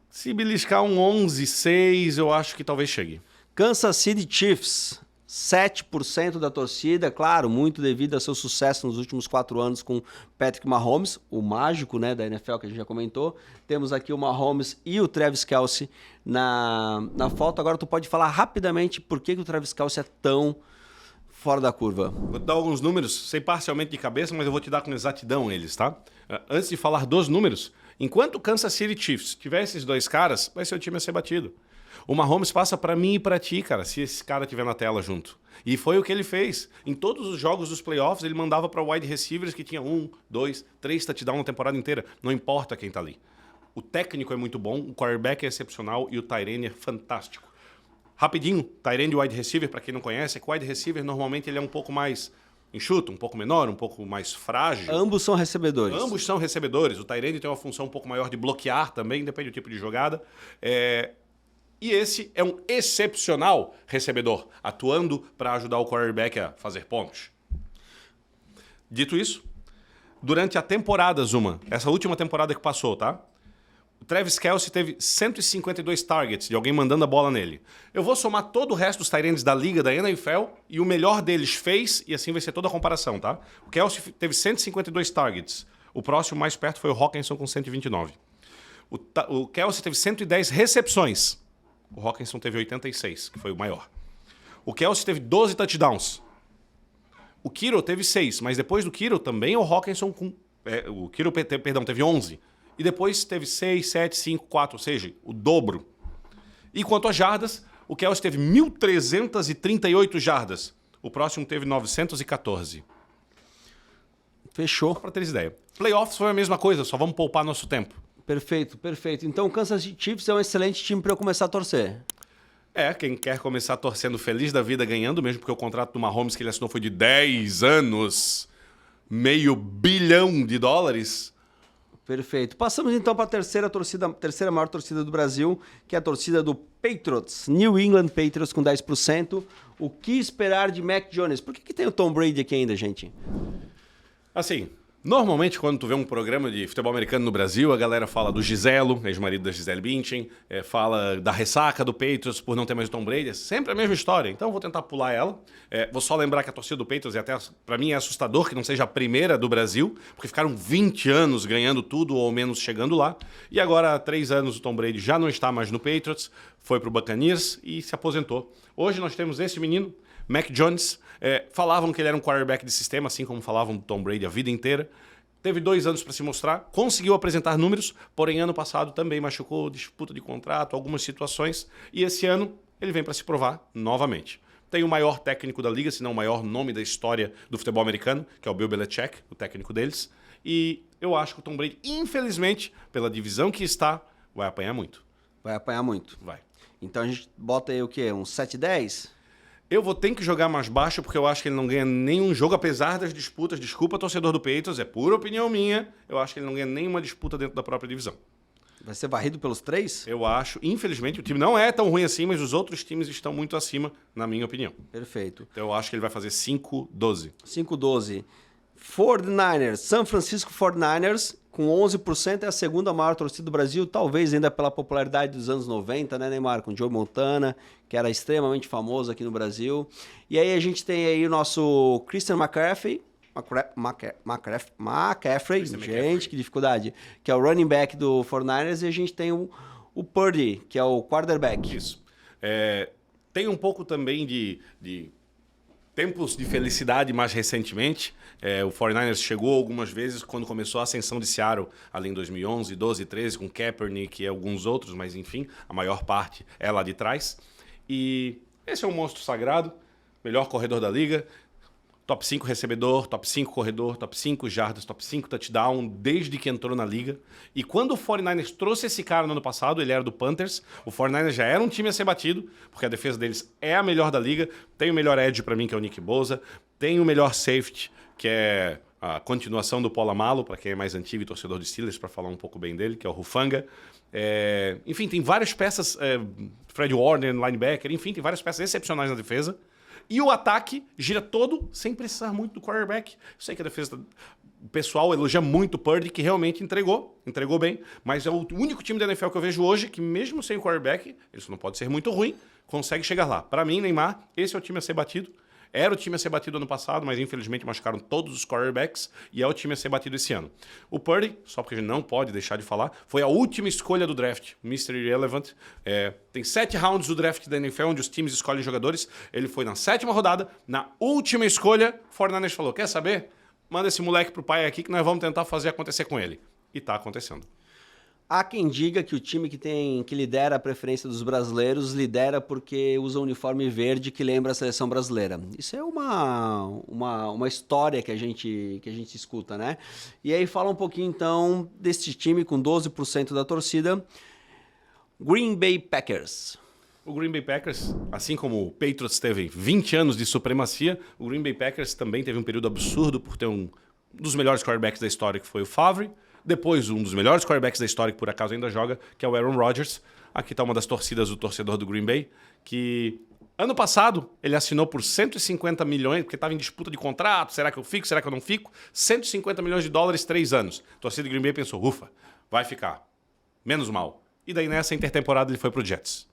Se beliscar um 11-6, eu acho que talvez chegue. Kansas City Chiefs, 7% da torcida, claro, muito devido ao seu sucesso nos últimos 4 anos com Patrick Mahomes, o mágico, né, da NFL que a gente já comentou. Temos aqui o Mahomes e o Travis Kelce na foto. Agora tu pode falar rapidamente por que o Travis Kelce é tão fora da curva. Vou te dar alguns números, sei parcialmente de cabeça, mas eu vou te dar com exatidão eles, tá? Antes de falar dos números, enquanto o Kansas City Chiefs tiver esses dois caras, vai ser o time a ser batido. O Mahomes passa para mim e para ti, cara, se esse cara estiver na tela junto. E foi o que ele fez. Em todos os jogos dos playoffs, ele mandava para wide receivers que tinha 1, 2, 3 touchdowns na temporada inteira. Não importa quem tá ali. O técnico é muito bom, o quarterback é excepcional e o tight end é fantástico. Rapidinho, tight end e wide receiver, para quem não conhece, é que o wide receiver normalmente ele é um pouco mais enxuto, um pouco menor, um pouco mais frágil. Ambos são recebedores. Ambos são recebedores. O tight end tem uma função um pouco maior de bloquear também, depende do tipo de jogada. E esse é um excepcional recebedor, atuando para ajudar o quarterback a fazer pontos. Dito isso, durante a temporada, Zuma, essa última temporada que passou, tá? O Travis Kelce teve 152 targets de alguém mandando a bola nele. Eu vou somar todo o resto dos tight ends da liga, da NFL, e o melhor deles fez, e assim vai ser toda a comparação, tá? O Kelce teve 152 targets. O próximo mais perto foi o Hockenson com 129. O Kelce teve 110 recepções. O Hockenson teve 86, que foi o maior. O Kelce teve 12 touchdowns. O Kittle teve 6, mas depois do Kittle também o Hockenson o Kittle, teve 11. E depois teve 6, 7, 5, 4, ou seja, o dobro. E quanto às jardas, o Kelce teve 1.338 jardas. O próximo teve 914. Fechou. Só para ter ideia. Playoffs foi a mesma coisa, só vamos poupar nosso tempo. Perfeito, perfeito. Então o Kansas City Chiefs é um excelente time para eu começar a torcer. Quem quer começar torcendo feliz da vida ganhando, mesmo porque o contrato do Mahomes que ele assinou foi de 10 anos, $500 milhão. Perfeito. Passamos então para a terceira maior torcida do Brasil, que é a torcida do Patriots, New England Patriots com 10%. O que esperar de Mac Jones? Por que tem o Tom Brady aqui ainda, gente? Assim, normalmente quando tu vê um programa de futebol americano no Brasil, a galera fala do Giselo, ex-marido da Gisele Bündchen, fala da ressaca do Patriots por não ter mais o Tom Brady. É sempre a mesma história, então eu vou tentar pular ela. Vou só lembrar que a torcida do Patriots, até para mim é assustador que não seja a primeira do Brasil, porque ficaram 20 anos ganhando tudo ou menos chegando lá. E agora há 3 anos o Tom Brady já não está mais no Patriots, foi pro Buccaneers e se aposentou. Hoje nós temos esse menino, Mac Jones. Falavam que ele era um quarterback de sistema, assim como falavam do Tom Brady a vida inteira. Teve 2 anos para se mostrar, conseguiu apresentar números, porém ano passado também machucou, disputa de contrato, algumas situações. E esse ano ele vem para se provar novamente. Tem o maior técnico da liga, se não o maior nome da história do futebol americano, que é o Bill Belichick, o técnico deles. E eu acho que o Tom Brady, infelizmente, pela divisão que está, vai apanhar muito. Vai apanhar muito. Vai. Então a gente bota aí o quê? Uns 7-10? Eu vou ter que jogar mais baixo porque eu acho que ele não ganha nenhum jogo, apesar das disputas. Desculpa, torcedor do Patriots, é pura opinião minha. Eu acho que ele não ganha nenhuma disputa dentro da própria divisão. Vai ser varrido pelos 3? Eu acho, infelizmente, o time não é tão ruim assim, mas os outros times estão muito acima, na minha opinião. Perfeito. Então eu acho que ele vai fazer 5-12. 5-12. 49ers, San Francisco 49ers, com 11%, é a segunda maior torcida do Brasil, talvez ainda pela popularidade dos anos 90, né, Neymar? Com Joe Montana, que era extremamente famoso aqui no Brasil. E aí a gente tem aí o nosso Christian McCaffrey, gente, que dificuldade, que é o running back do 49ers, e a gente tem o Purdy, que é o quarterback. Isso. Tem um pouco também de tempos de felicidade mais recentemente. O 49ers chegou algumas vezes quando começou a ascensão de Seattle, ali em 2011, 12, 13, com Kaepernick e alguns outros, mas enfim, a maior parte é lá de trás. E esse é um monstro sagrado, melhor corredor da liga, top 5 recebedor, top 5 corredor, top 5 jardas, top 5 touchdown, desde que entrou na liga. E quando o 49ers trouxe esse cara no ano passado, ele era do Panthers, o 49ers já era um time a ser batido, porque a defesa deles é a melhor da liga, tem o melhor edge para mim, que é o Nick Bosa, tem o melhor safety, que é a continuação do Polamalu, para quem é mais antigo e torcedor de Steelers, para falar um pouco bem dele, que é o Hufanga. Enfim, tem várias peças, Fred Warner, linebacker, enfim, tem várias peças excepcionais na defesa. E o ataque gira todo sem precisar muito do quarterback. Eu sei que a defesa, o pessoal elogia muito o Purdy, que realmente entregou bem, mas é o único time da NFL que eu vejo hoje que mesmo sem o quarterback, isso não pode ser muito ruim, consegue chegar lá. Para mim, Neymar, esse é o time a ser batido. Era o time a ser batido ano passado, mas infelizmente machucaram todos os quarterbacks e é o time a ser batido esse ano. O Purdy, só porque a gente não pode deixar de falar, foi a última escolha do draft, Mr. Irrelevant. Tem 7 rounds do draft da NFL, onde os times escolhem jogadores. Ele foi na 7ª rodada, na última escolha, o 49ers falou, quer saber? Manda esse moleque pro pai aqui que nós vamos tentar fazer acontecer com ele. E tá acontecendo. Há quem diga que o time que lidera a preferência dos brasileiros lidera porque usa um uniforme verde que lembra a seleção brasileira. Isso é uma história que a gente escuta, né? E aí fala um pouquinho então deste time com 12% da torcida, Green Bay Packers. O Green Bay Packers, assim como o Patriots teve 20 anos de supremacia, o Green Bay Packers também teve um período absurdo por ter um dos melhores quarterbacks da história, que foi o Favre. Depois, um dos melhores quarterbacks da história, que por acaso ainda joga, que é o Aaron Rodgers. Aqui está uma das torcidas do torcedor do Green Bay, que ano passado ele assinou por 150 milhões, porque estava em disputa de contrato, será que eu fico, será que eu não fico? 150 milhões de dólares, 3 anos. A torcida do Green Bay pensou, ufa, vai ficar, menos mal. E daí nessa intertemporada ele foi pro Jets.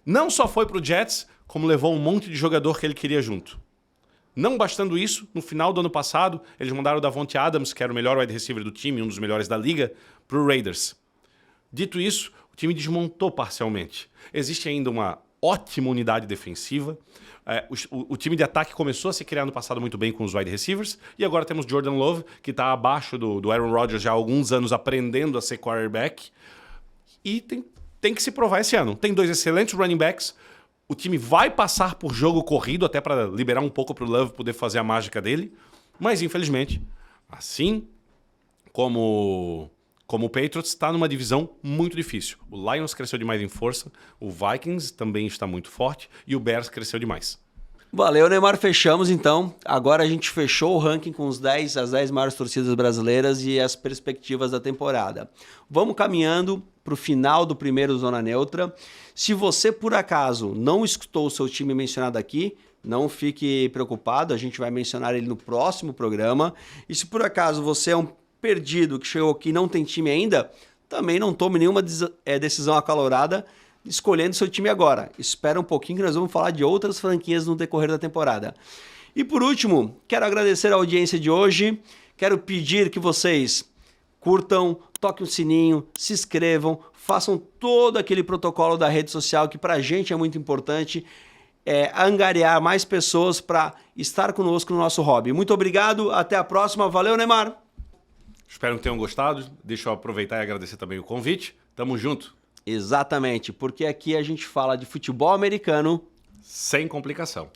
Não só foi pro Jets, como levou um monte de jogador que ele queria junto. Não bastando isso, no final do ano passado, eles mandaram o Davante Adams, que era o melhor wide receiver do time, um dos melhores da liga, para o Raiders. Dito isso, o time desmontou parcialmente. Existe ainda uma ótima unidade defensiva. O time de ataque começou a se criar no passado muito bem com os wide receivers, e agora temos Jordan Love, que está abaixo do Aaron Rodgers já há alguns anos, aprendendo a ser quarterback. E tem que se provar esse ano. Tem 2 excelentes running backs. O time vai passar por jogo corrido, até para liberar um pouco para o Love poder fazer a mágica dele. Mas, infelizmente, assim como o Patriots, está numa divisão muito difícil. O Lions cresceu demais em força, o Vikings também está muito forte e o Bears cresceu demais. Valeu, Neymar. Fechamos, então. Agora a gente fechou o ranking com as 10 maiores torcidas brasileiras e as perspectivas da temporada. Vamos caminhando para o final do primeiro Zona Neutra. Se você, por acaso, não escutou o seu time mencionado aqui, não fique preocupado, a gente vai mencionar ele no próximo programa. E se por acaso você é um perdido que chegou aqui e não tem time ainda, também não tome nenhuma decisão acalorada escolhendo seu time agora. Espera um pouquinho que nós vamos falar de outras franquias no decorrer da temporada. E por último, quero agradecer a audiência de hoje. Quero pedir que vocês curtam, toquem o sininho, se inscrevam, façam todo aquele protocolo da rede social que pra gente é muito importante, angariar mais pessoas para estar conosco no nosso hobby. Muito obrigado, até a próxima. Valeu, Neymar! Espero que tenham gostado. Deixa eu aproveitar e agradecer também o convite. Tamo junto. Exatamente, porque aqui a gente fala de futebol americano sem complicação.